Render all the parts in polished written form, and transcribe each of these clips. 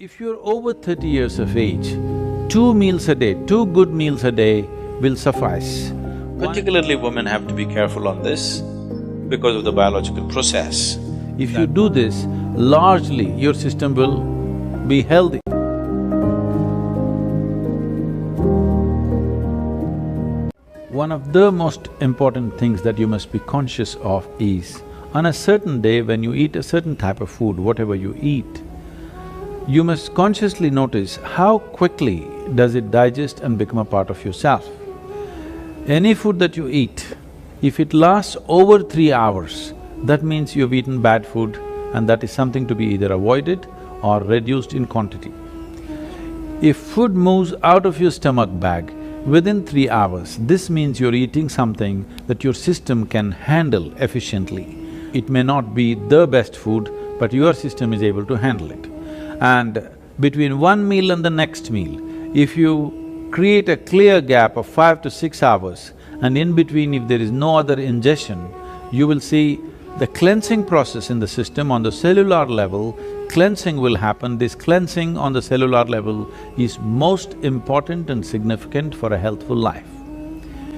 If you're over 30 years of age, 2 meals a day, 2 good meals a day will suffice. Particularly women have to be careful on this because of the biological process. If you do this, largely your system will be healthy. One of the most important things that you must be conscious of is, on a certain day when you eat a certain type of food, whatever you eat, you must consciously notice how quickly does it digest and become a part of yourself. Any food that you eat, if it lasts over 3 hours, that means you've eaten bad food and that is something to be either avoided or reduced in quantity. If food moves out of your stomach bag within 3 hours, this means you're eating something that your system can handle efficiently. It may not be the best food, but your system is able to handle it. And between one meal and the next meal, if you create a clear gap of 5 to 6 hours, and in between if there is no other ingestion, you will see the cleansing process in the system on the cellular level, cleansing will happen. This cleansing on the cellular level is most important and significant for a healthful life.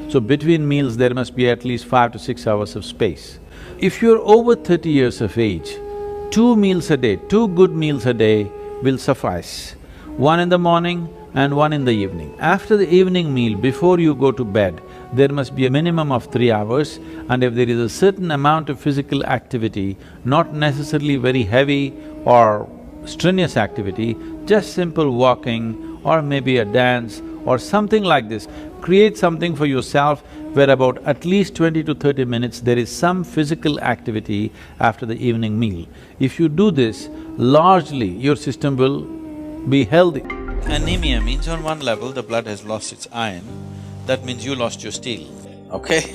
So between meals there must be at least 5 to 6 hours of space. If you're over 30 years of age, 2 meals a day, 2 good meals a day will suffice. One in the morning and one in the evening. After the evening meal, before you go to bed, there must be a minimum of 3 hours, and if there is a certain amount of physical activity, not necessarily very heavy or strenuous activity, just simple walking or maybe a dance or something like this, create something for yourself where about at least 20 to 30 minutes there is some physical activity after the evening meal. If you do this, largely your system will be healthy. Anemia means on one level the blood has lost its iron, that means you lost your steel, okay?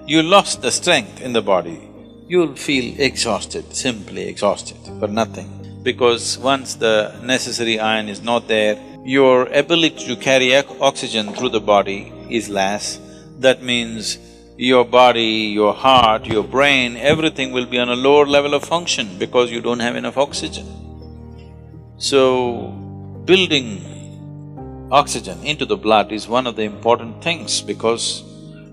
You lost the strength in the body, you'll feel exhausted, simply exhausted for nothing. Because once the necessary iron is not there, your ability to carry oxygen through the body is less. That means your body, your heart, your brain, everything will be on a lower level of function because you don't have enough oxygen. So, building oxygen into the blood is one of the important things because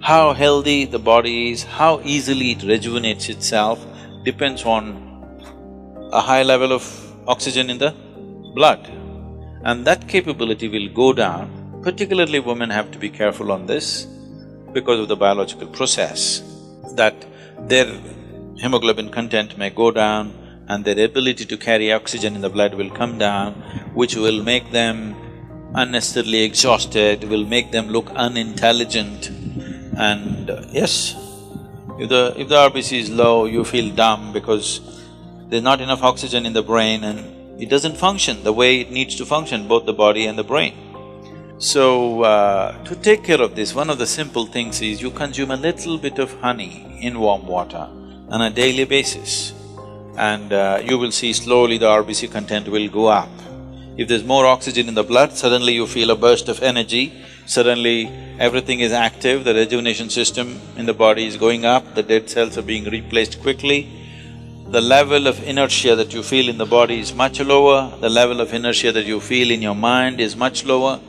how healthy the body is, how easily it rejuvenates itself depends on a high level of oxygen in the blood. And that capability will go down. Particularly women have to be careful on this because of the biological process, that their hemoglobin content may go down and their ability to carry oxygen in the blood will come down, which will make them unnecessarily exhausted, will make them look unintelligent. And yes, if the RBC is low, you feel dumb because there's not enough oxygen in the brain and it doesn't function the way it needs to function, both the body and the brain. So, to take care of this, one of the simple things is you consume a little bit of honey in warm water on a daily basis, and you will see slowly the RBC content will go up. If there's more oxygen in the blood, suddenly you feel a burst of energy, suddenly everything is active, the rejuvenation system in the body is going up, the dead cells are being replaced quickly. The level of inertia that you feel in the body is much lower, the level of inertia that you feel in your mind is much lower.